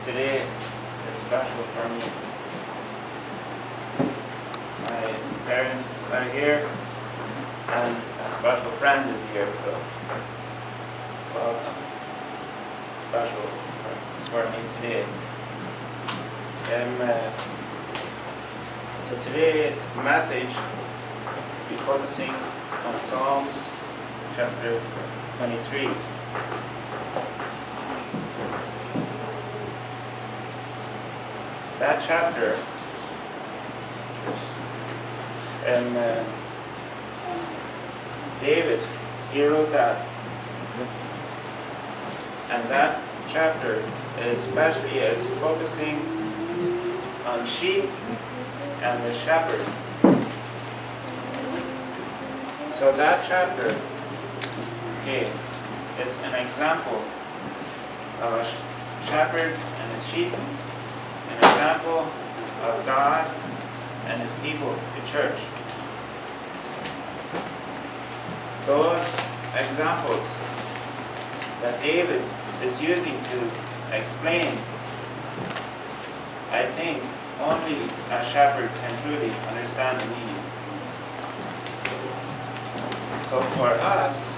Today it's special for me. My parents are here and a special friend is here, so welcome. Special for me today. So today's message will be focusing on Psalms chapter 23. That chapter, David, he wrote that. And that chapter especially is focusing on sheep and the shepherd. So that chapter, it's an example of a shepherd and his sheep, an example of God and his people, the church. Those examples that David is using to explain, I think only a shepherd can truly understand the meaning. So for us,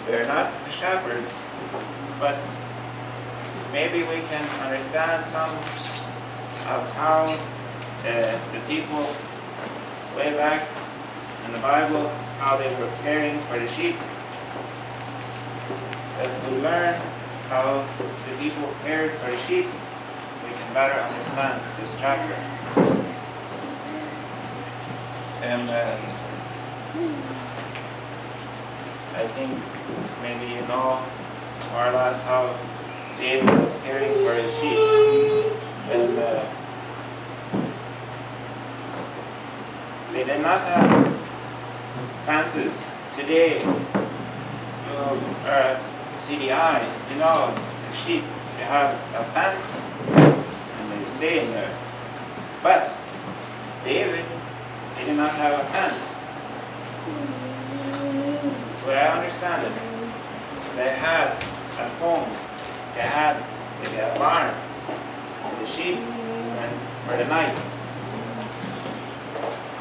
we're not shepherds, but maybe we can understand some of how the people way back in the Bible, how they were caring for the sheep. If we learn how the people cared for the sheep, we can better understand this chapter. And I think maybe you know more or less how David was caring for his sheep. And they did not have fences. Today, you are at CDI, you know, the sheep, they have a fence and they stay in there. But David, they did not have a fence. But I understand it. They had a home, they had maybe a barn, and the sheep went for the night.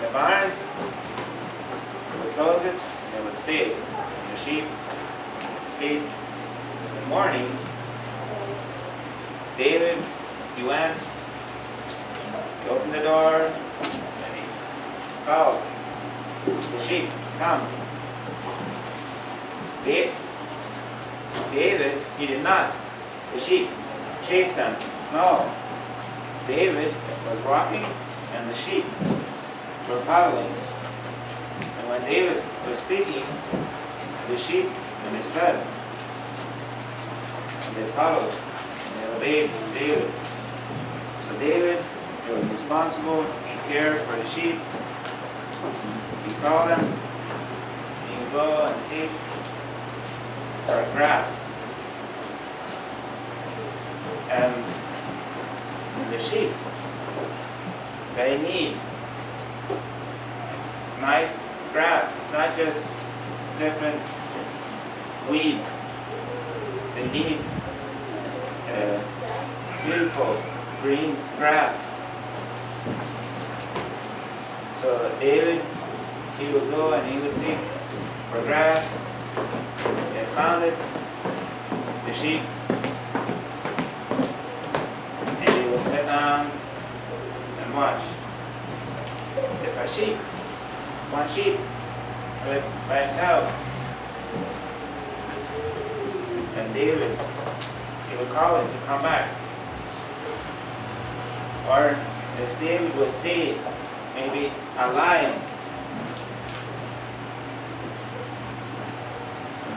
The barn, they would close it, and they would stay. And the sheep would sleep. In the morning, David, he went, he opened the door, and he called the sheep, come. David, he did not. The sheep chased them. No. David was walking and the sheep were following. And when David was speaking, the sheep and his head, and they followed and they obeyed David. So David, he was responsible to care for the sheep. He called them, and he would go and seek for grass. And the sheep, they need nice grass, not just different weeds. They need beautiful green grass. So David, he would go and he would seek for grass. They found it, the sheep, and they would sit down and watch. If a sheep, one sheep, by himself, and David, he would call him to come back. Or if David would see maybe a lion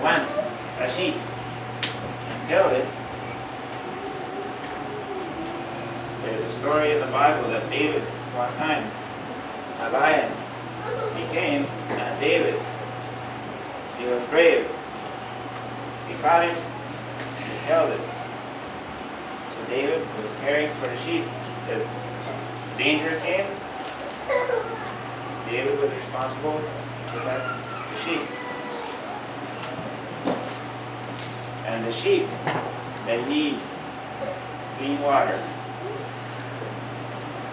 went a sheep and killed it. There's a story in the Bible that David, one time, a lion, he came and David, he was brave. He caught him and he killed it. So David was caring for the sheep. If danger came, David was responsible to protect the sheep. And the sheep, they need clean water.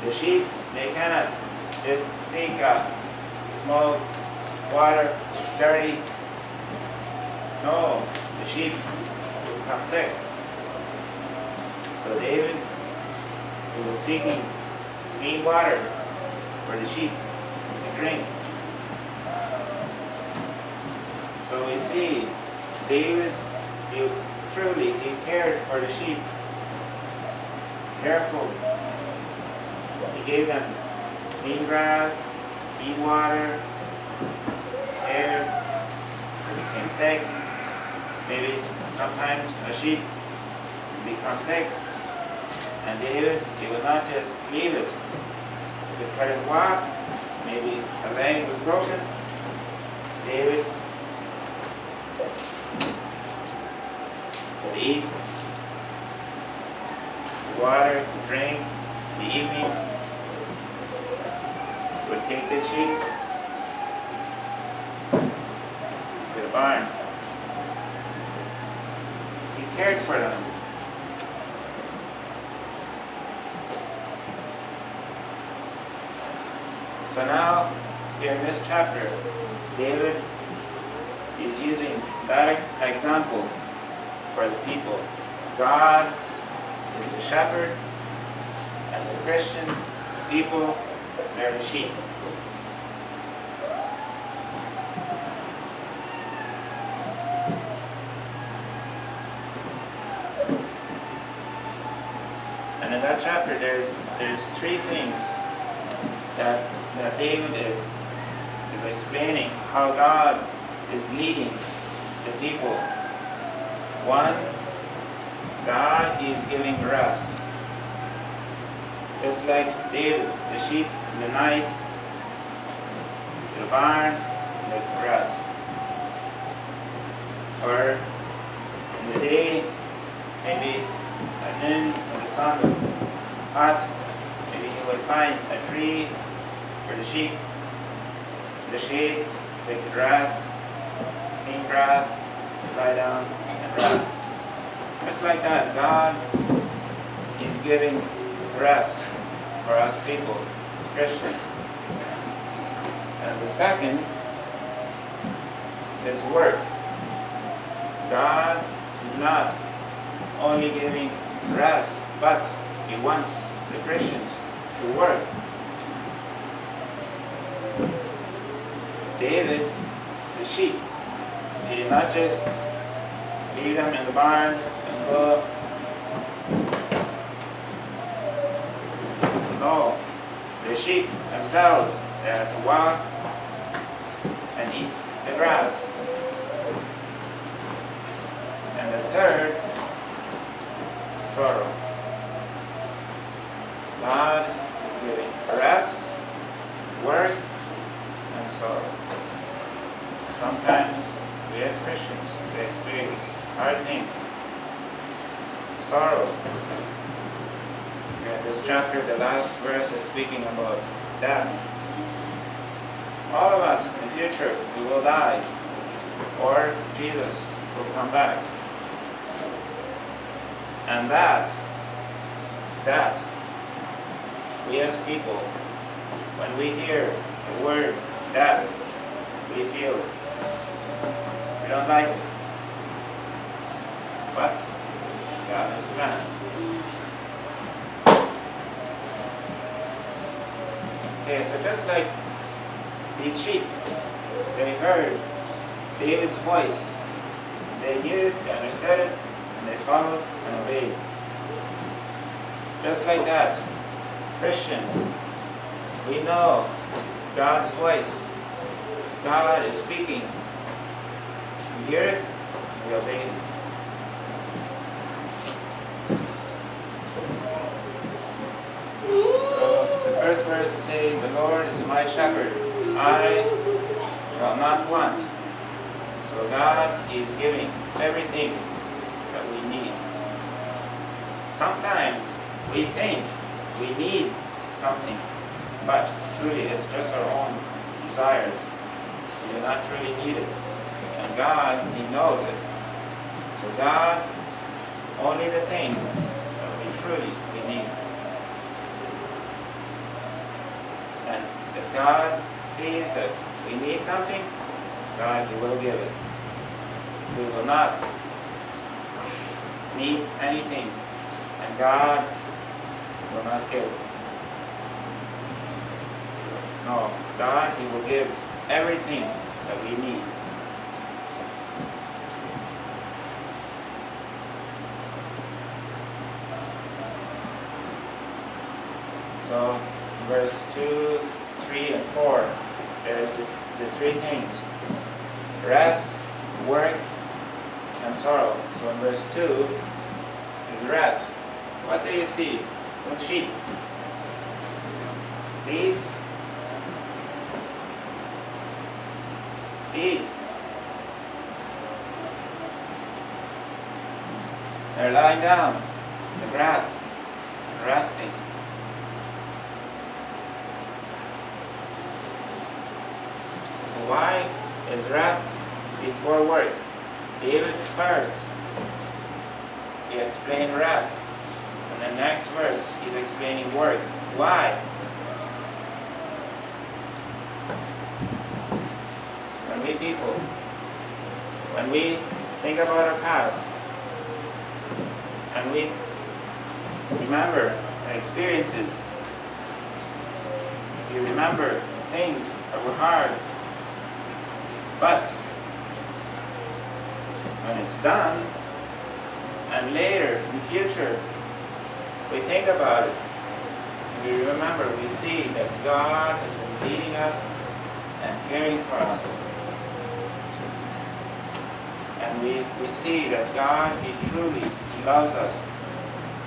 The sheep, they cannot just seek small water, dirty. No, the sheep will become sick. So David, he was seeking clean water for the sheep to drink. So we see David, he cared for the sheep. Careful. He gave them clean grass, clean water, air. They became sick. Maybe sometimes a sheep becomes sick. And David, he would not just leave it. If it couldn't walk, maybe a leg was broken, David would eat water, drink, the evening, would take the sheep to the barn. He cared for them. So now, here in this chapter, David is using that example for the people. God is the shepherd, and the Christians, the people, they're the sheep. And in that chapter, there's three things that David is explaining how God is leading the people. One, God is giving rest. Just like David, the sheep in the night, to the barn, they can rest. Or in the day, maybe at noon when the sun was hot, maybe you would find a tree for the sheep, the shade, they could rest, clean grass, lie down and rest. Just like that, God is giving rest for us people, Christians. And the second is work. God is not only giving rest, but He wants the Christians to work. David, the sheep, he did not just leave them in the barn and go. No, the sheep themselves, they had to walk and eat the grass. And the third, sorrow. God is giving rest, work, and sorrow. Sometimes we as Christians, we experience hard things, sorrow. In this chapter, the last verse is speaking about death. All of us in the future, we will die, or Jesus will come back. And that, we as people, when we hear the word death, we feel it. We don't like it. But God has planned. Okay, so just like these sheep, they heard David's voice. They knew it, they understood it, and they followed and obeyed. Just like that, Christians, we know God's voice. God is speaking. We hear it, we obey it. So the first verse is saying, "The Lord is my shepherd, I shall not want." So God is giving everything that we need. Sometimes we think we need something, but truly it's just our own desires. We do not truly need it. And God, He knows it. So God, only the things that we truly truly we need. And if God sees that we need something, God, He will give it. We will not need anything, and God will not give it. No, God, He will give everything that we need. So, verse 2, 3, and 4, there's the three things: rest, work, and sorrow. So in verse 2, is rest. What do you see with sheep? These. They're lying down in the grass, resting. So why is rest before work? David first, he explained rest. And the next verse, he's explaining work. Why? When we think about our past, and we remember our experiences, we remember things that were hard, but when it's done, and later in the future, we think about it, we remember, we see that God has been leading us and caring for us. And we see that God, He truly loves us.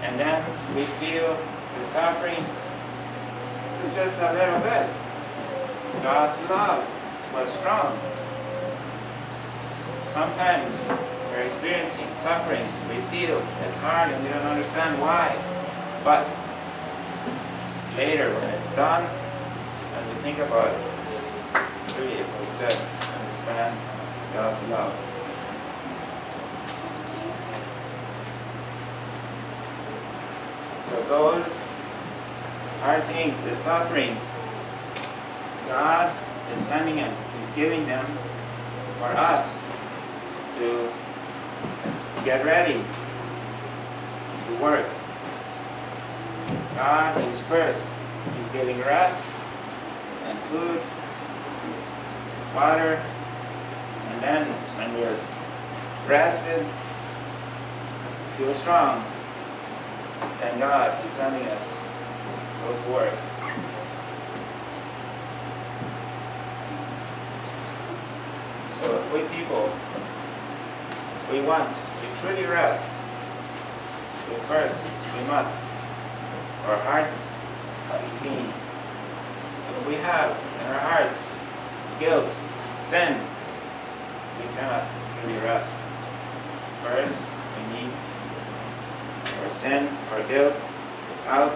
And then we feel the suffering is just a little bit. God's love was strong. Sometimes we're experiencing suffering. We feel it's hard and we don't understand why. But later when it's done and we think about it, really it was good to understand God's love. So those are things, the sufferings, God is sending them, He's giving them for us to get ready to work. God is first. He's giving rest and food, water, and then when we're rested, feel strong, then God is sending us to go to work. So if we people, we want to truly rest, so first we must, our hearts be clean. If we have in our hearts guilt, sin, we cannot truly rest. First, we need our sin, our guilt out,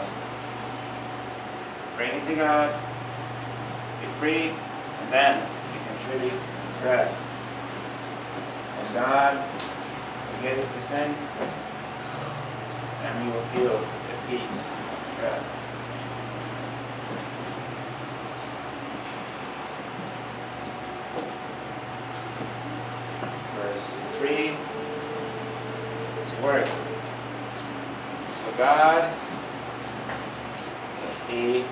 bring it to God, be free, and then we can truly rest. And God forgive us the sin, and we will feel the peace and rest. Verse 3 is work. So God, He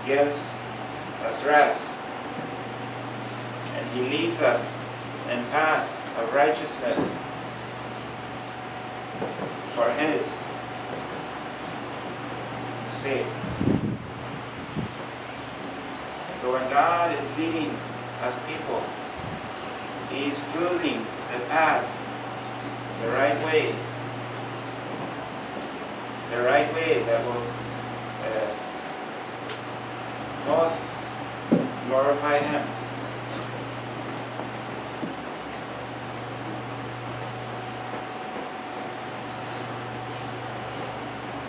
gives us rest, and He leads us in path of righteousness for His sake. So when God is leading us people, He is choosing the path, the right way that will most glorify Him.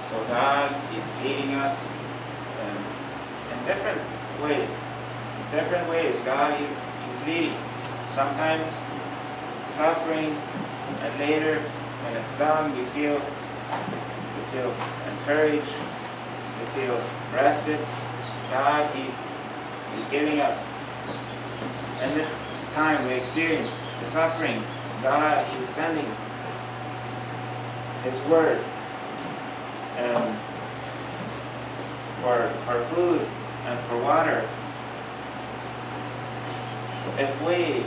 So God is leading us in different ways. Different ways God is leading. Sometimes suffering, and later when it's done we feel courage, to feel rested. God, He's giving us. And the time we experience the suffering, God, He's sending His Word for food and for water. If we,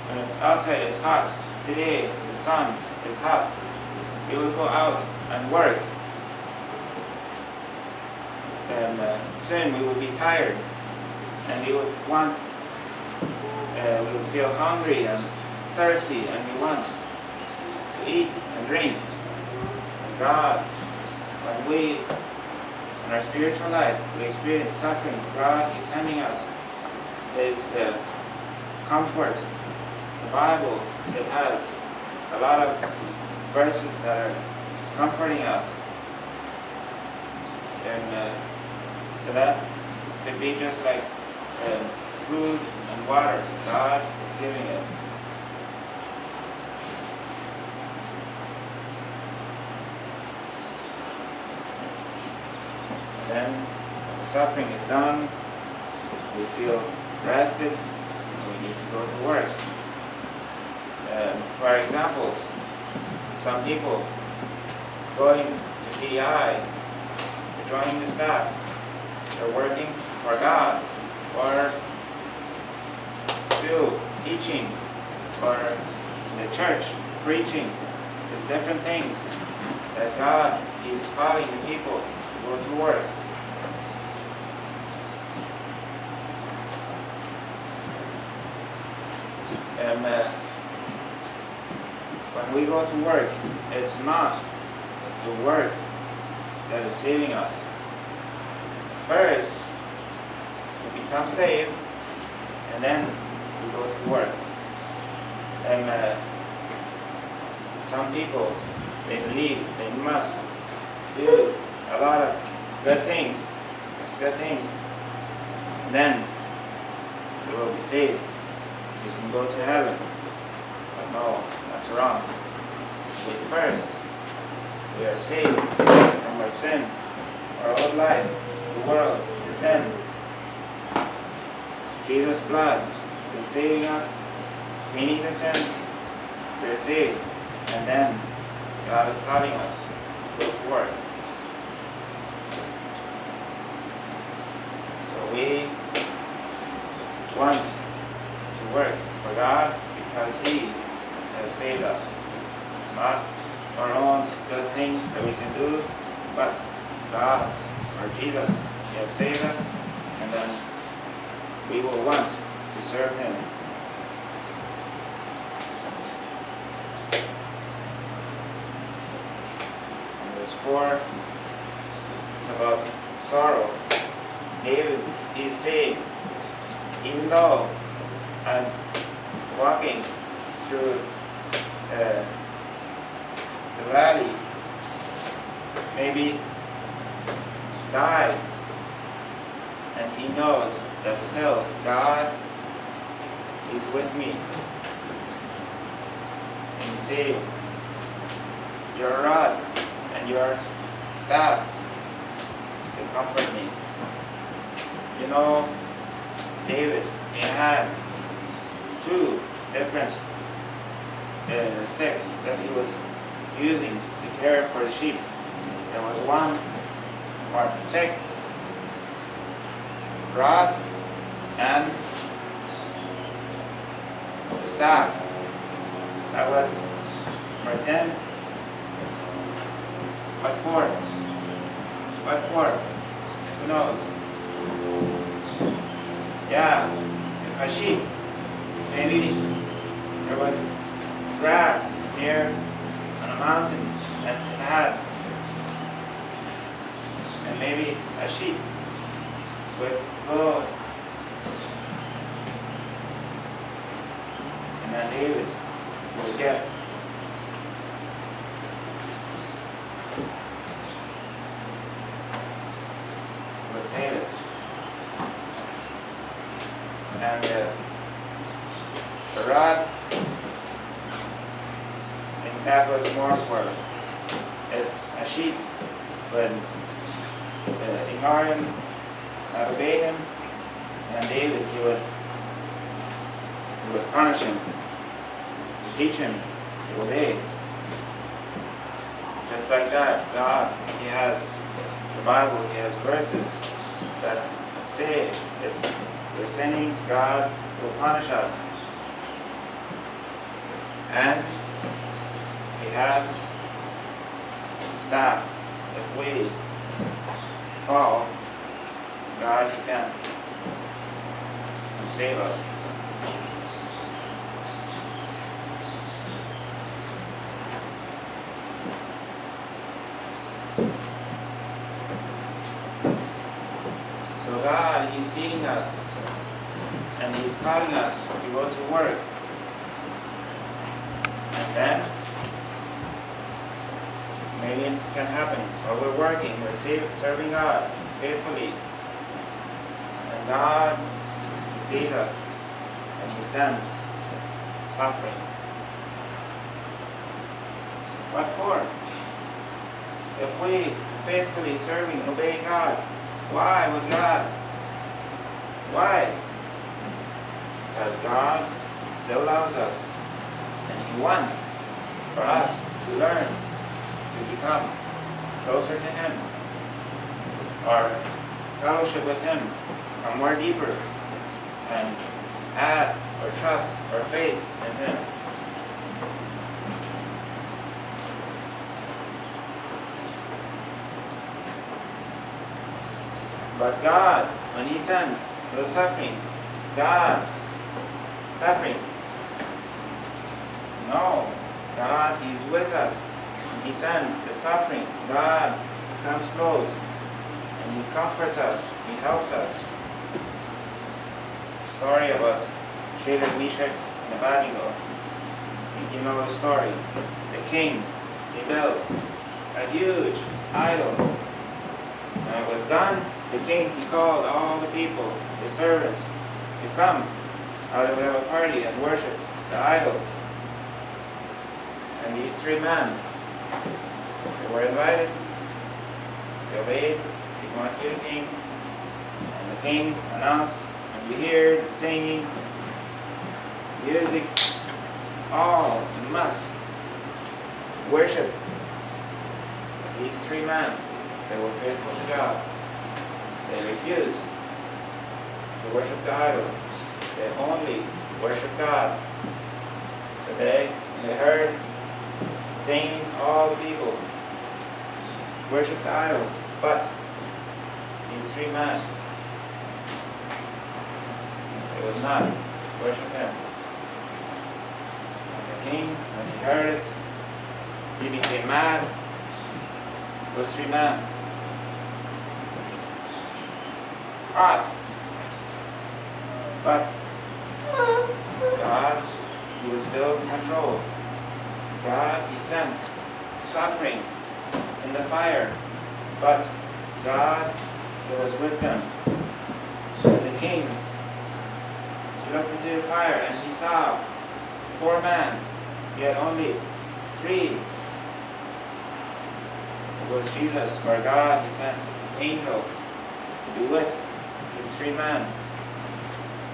when it's outside, it's hot. Today, the sun is hot. We will go out and work. And soon we will be tired. And we would want, we would feel hungry and thirsty, and we want to eat and drink. And God, when we, in our spiritual life, we experience sufferings, God is sending us His comfort. The Bible, it has a lot of verses that are comforting us. And so that could be just like food and water. God is giving it. And then when the suffering is done, we feel rested, and we need to go to work. For example, some people going to CDI, they're joining the staff, they're working for God, or still teaching, or in the church preaching. There's different things that God is calling the people to go to work. And when we go to work, it's not the work that is saving us. First, we become saved, and then we go to work. And some people, they believe they must do a lot of good things, and then they will be saved. You can go to heaven. But no, that's wrong. First, we are saved from our sin, our old life, the world, the sin. Jesus' blood is saving us, cleaning the sins. We are saved. And then God is calling us to go to work. So we want to work for God because He has saved us. It's not our own good things that we can do, but God or Jesus, He has saved us, and then we will want to serve Him. And verse 4 is about sorrow. David is saying, even though I'm walking through the valley, maybe die, and he knows that still God is with me. And he said, your rod and your staff, they comfort me. You know, David, he had two different sticks that he was using to care for the sheep. There was one more thick rod and the staff. That was number 10. What for? What for? Who knows? Yeah, if a sheep, maybe there was grass near on a mountain and it had, and maybe a sheep would go, and then David would get would save it. And the rod that was more for if a sheep would ignore him, not obey him, and David, he would punish him, teach him to obey. Just like that, God, He has the Bible, He has verses that say if we're sinning, God will punish us. And He has staff. If we fall, God, He can save us. So God, He's leading us, and He's calling us to go to work. And then, maybe it can happen, while we're working, we're serving God faithfully. And God, He sees us, and He sends suffering. What for? If we faithfully serving, obeying God, why would God? Why? Because God still loves us, and He wants for us to learn to become closer to Him. Our fellowship with Him become more deeper, and add our trust, our faith in Him. But God, when He sends those sufferings, God, suffering, no, God, He's with us. When He sends the suffering, God comes close, and He comforts us, He helps us. The story about Shadrach, Meshach, and Abednego. You know the story. The king, he built a huge idol. When it was done, the king, he called all the people, the servants, to come out of a party and worship the idol. And these three men, they were invited, they obeyed, they went to the king, and the king announced, and you hear the singing, music, all, you must worship these three men. They were faithful to God. They refused to worship the idol. They only worship God. So they heard singing, all the people worship the idol. But these three men, they would not worship Him. And the king, when he heard it, he became mad. Those three men. But God, He was still in control. God, He sent suffering in the fire, but God, He was with them. And the king, he looked into the fire and he saw 4 men. He had only 3. It was Jesus, or God, He sent His angel to be with these 3 men,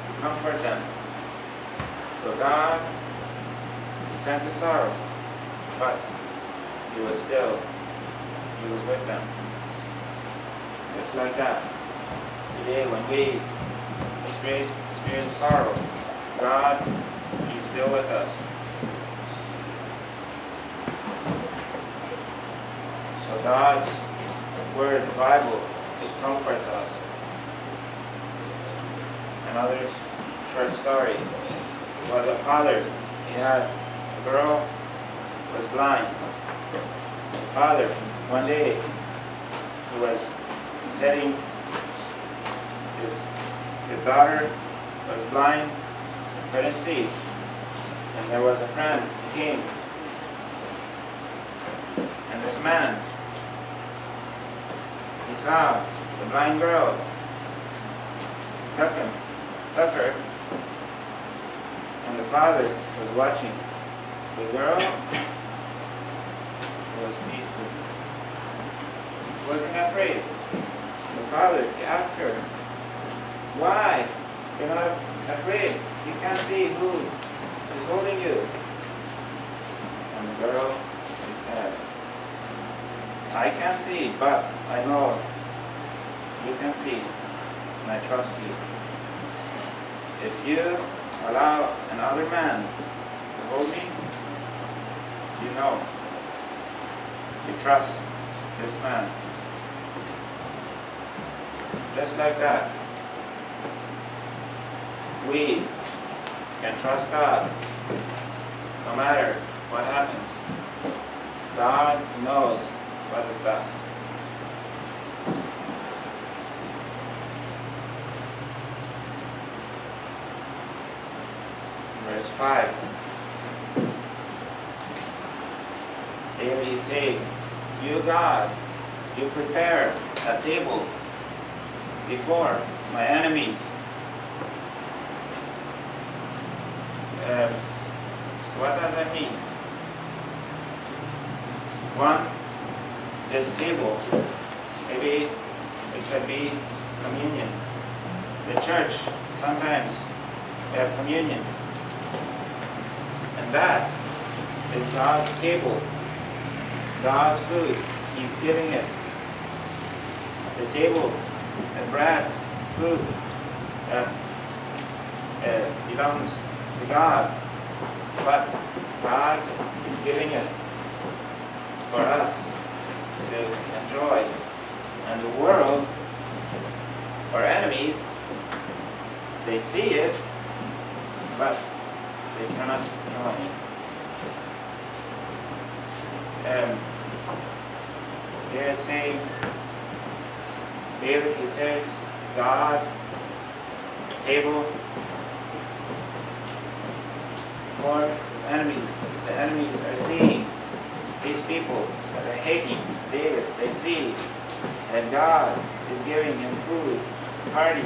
to comfort them. So God, He sent the sorrow, but He was with them. Just like that. Today when we experience sorrow, God, He's still with us. So God's Word, the Bible, it comforts us. Another short story about a father. He had a girl who was blind. The father, one day, he was setting his daughter was blind, couldn't see. And there was a friend who came. And this man, he saw the blind girl. He took her, and the father was watching. The girl, wasn't afraid. The father, he asked her, why? You're not afraid. You can't see who is holding you. And the girl, she said, I can't see, but I know you can see, and I trust you. If you allow another man to hold me, you know, you trust this man. Just like that, we can trust God no matter what happens. God knows what is best. Verse 5. David is saying, you God, you prepare a table before my enemies. So what does that mean? One, this table, maybe it could be communion. The church, sometimes we have communion. And that is God's table, God's food. He's giving it. The table, the bread, food, belongs to God. But God is giving it for us to enjoy. And the world, our enemies, they see it, but they cannot join it. Here it's saying, David, he says, God, table for his enemies. The enemies are seeing these people that are hating David. They see that God is giving him food, party.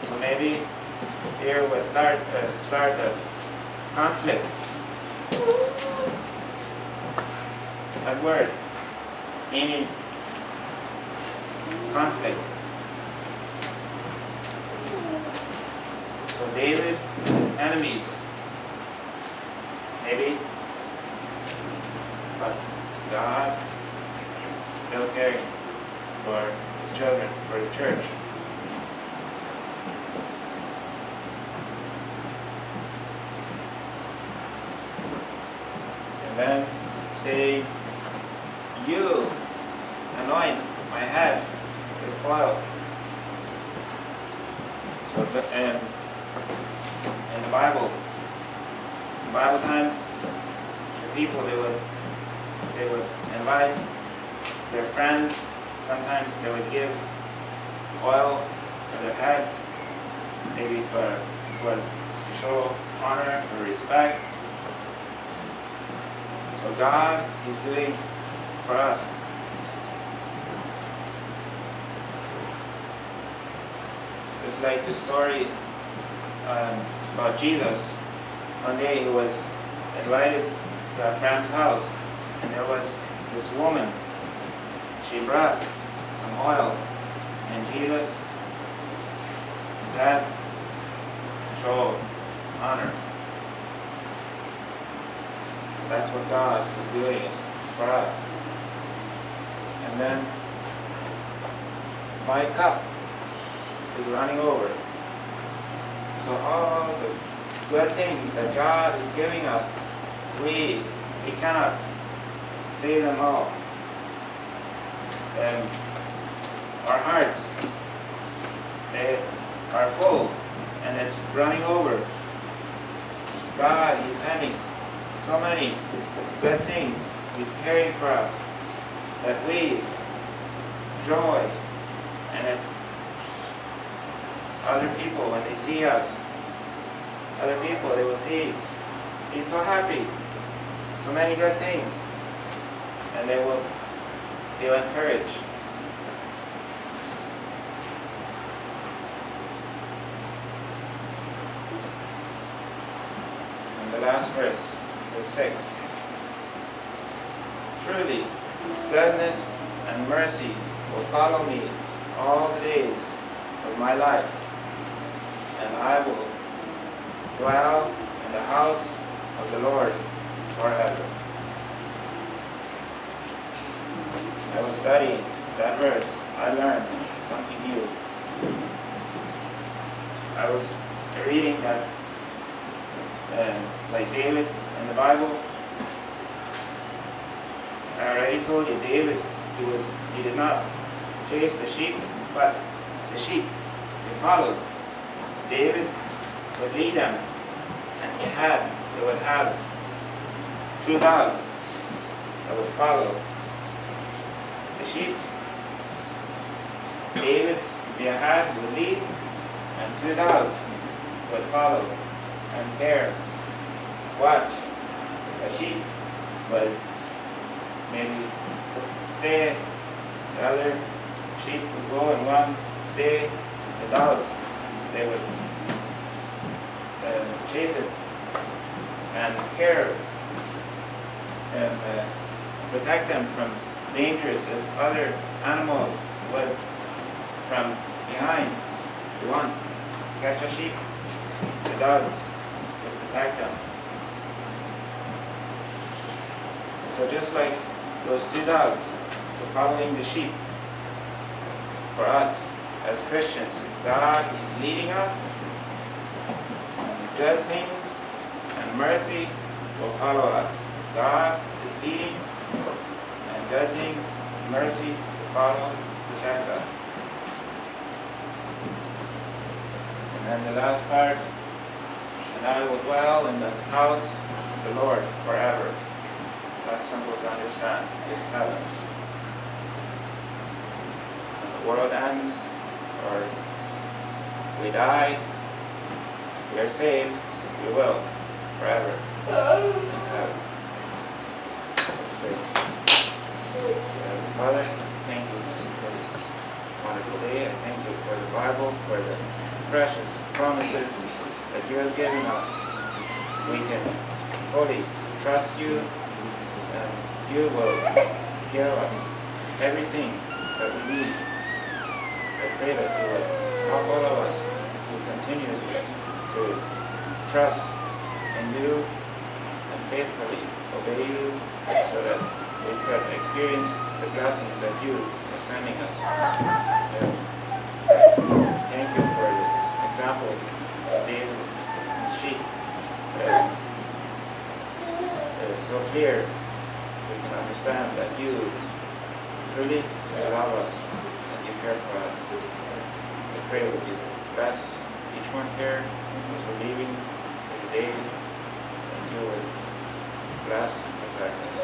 So maybe here would start a conflict. That word, meaning conflict. So David and his enemies, maybe, but God still caring for his children, for the church. And then say, you anoint my head with oil. So in the Bible times, the people they would invite their friends. Sometimes they would give oil for their head, maybe was to show honor or respect. So God is doing for us. It's like the story about Jesus. One day he was invited to a friend's house, and there was this woman. She brought some oil, and Jesus said, show honor. So that's what God is doing for us. And then my cup is running over. So all the good things that God is giving us, we cannot say them all. And our hearts, they are full and it's running over. God is sending so many good things He's caring for us that we joy, and it's other people when they see us, other people they will see He's so happy, so many good things, and they will feel encouraged. And the last verse, verse 6. Truly, goodness and mercy will follow me all the days of my life, and I will dwell in the house of the Lord forever. I was studying that verse. I learned something new. I was reading that, like David in the Bible. I already told you, David, he did not chase the sheep, but the sheep, they followed. David would lead them, and they would have 2 dogs that would follow the sheep. David would lead, and 2 dogs would follow and care, watch if a sheep would maybe stay, the other sheep would go and one stay. The dogs, they would chase it and care and protect them from dangers if other animals would from behind. You want to catch a sheep, the dogs would protect them. So just like those 2 dogs were following the sheep, for us as Christians, God is leading us, and good things and mercy will follow us. God is leading, and good things and mercy will follow, protect us. And then the last part, and I will dwell in the house of the Lord forever. That's simple to understand. It's heaven. When the world ends, or we die, we are saved, we will, forever in heaven. Let's pray. Father, thank you for this wonderful day. I thank you for the Bible, for the precious promises that you have given us. We can fully trust you, and you will give us everything that we need. I pray that you will help all of us to continue to trust in you and faithfully obey you, so that we could experience the blessings that you are sending us. Thank you for this example of David and sheep. It's so clear. We can understand that you truly love us and you care for us. I pray that you bless each one here as we're leaving for the day, and you will bless and protect us.